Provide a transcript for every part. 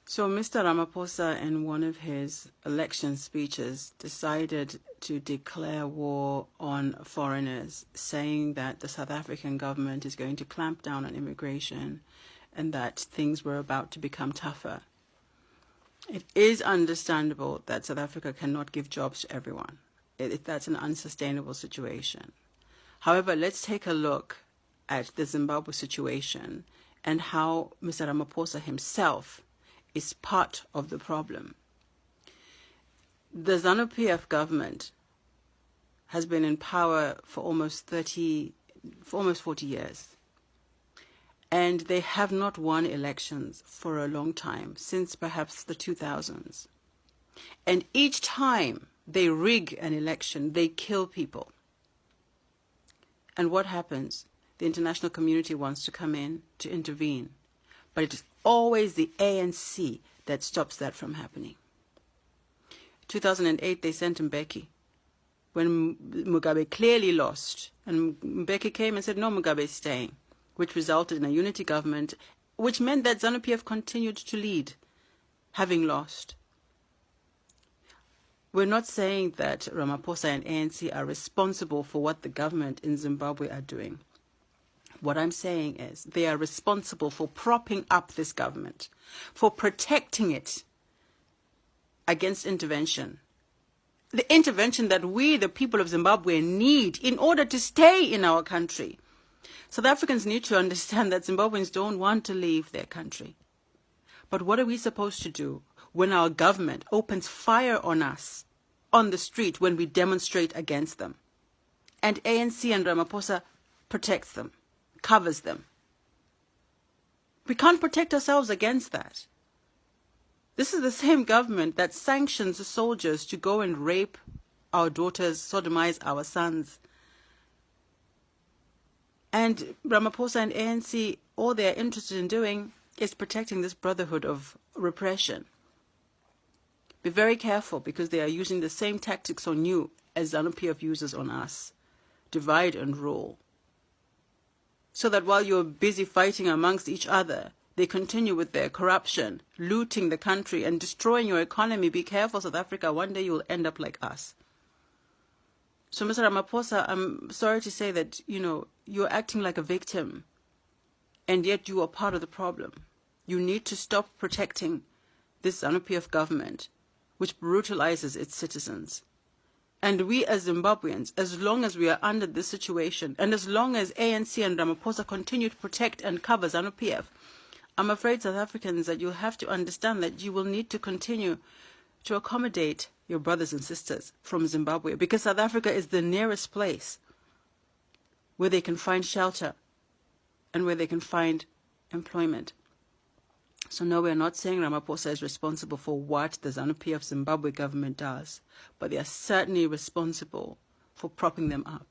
So Mr. Ramaphosa, in one of his election speeches, decided to declare war on foreigners, saying that the South African government is going to clamp down on immigration and that things were about to become tougher. It is understandable that South Africa cannot give jobs to everyone. That's an unsustainable situation. However, let's take a look at the Zimbabwe situation and how Mr. Ramaphosa himself is part of the problem. The ZANU-PF government has been in power for almost 40 years. And they have not won elections for a long time, since perhaps the 2000s. And each time they rig an election, they kill people. And what happens? The international community wants to come in to intervene. But it is always the ANC that stops that from happening. 2008, they sent Mbeki when Mugabe clearly lost. And Mbeki came and said, no, Mugabe is staying, which resulted in a unity government, which meant that ZANU-PF continued to lead, having lost. We're not saying that Ramaphosa and ANC are responsible for what the government in Zimbabwe are doing. What I'm saying is they are responsible for propping up this government, for protecting it against intervention. The intervention that we, the people of Zimbabwe, need in order to stay in our country. South Africans need to understand that Zimbabweans don't want to leave their country. But what are we supposed to do when our government opens fire on us on the street when we demonstrate against them? And ANC and Ramaphosa protects them, covers them. We can't protect ourselves against that. This is the same government that sanctions the soldiers to go and rape our daughters, sodomize our sons. And Ramaphosa and ANC, all they're interested in doing is protecting this brotherhood of repression. Be very careful, because they are using the same tactics on you as ZANU-PF uses on us. Divide and rule. So that while you're busy fighting amongst each other, they continue with their corruption, looting the country and destroying your economy. Be careful, South Africa. One day you will end up like us. So, Mr. Ramaphosa, I'm sorry to say that, you're acting like a victim, and yet you are part of the problem. You need to stop protecting this ZANU-PF government, which brutalizes its citizens. And we as Zimbabweans, as long as we are under this situation, and as long as ANC and Ramaphosa continue to protect and cover ZANU-PF, I'm afraid, South Africans, that you'll have to understand that you will need to continue to accommodate your brothers and sisters from Zimbabwe, because South Africa is the nearest place where they can find shelter and where they can find employment. So no, we're not saying Ramaphosa is responsible for what the ZANU-PF Zimbabwe government does, but they are certainly responsible for propping them up.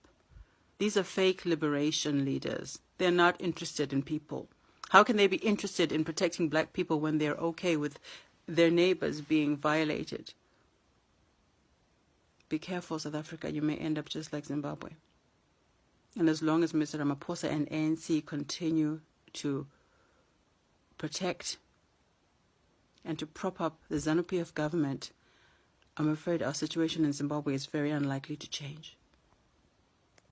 These are fake liberation leaders. They're not interested in people. How can they be interested in protecting black people when they're okay with their neighbors being violated? Be careful, South Africa. You may end up just like Zimbabwe. And as long as Mr. Ramaphosa and ANC continue to protect and to prop up the ZANU-PF government, I'm afraid our situation in Zimbabwe is very unlikely to change.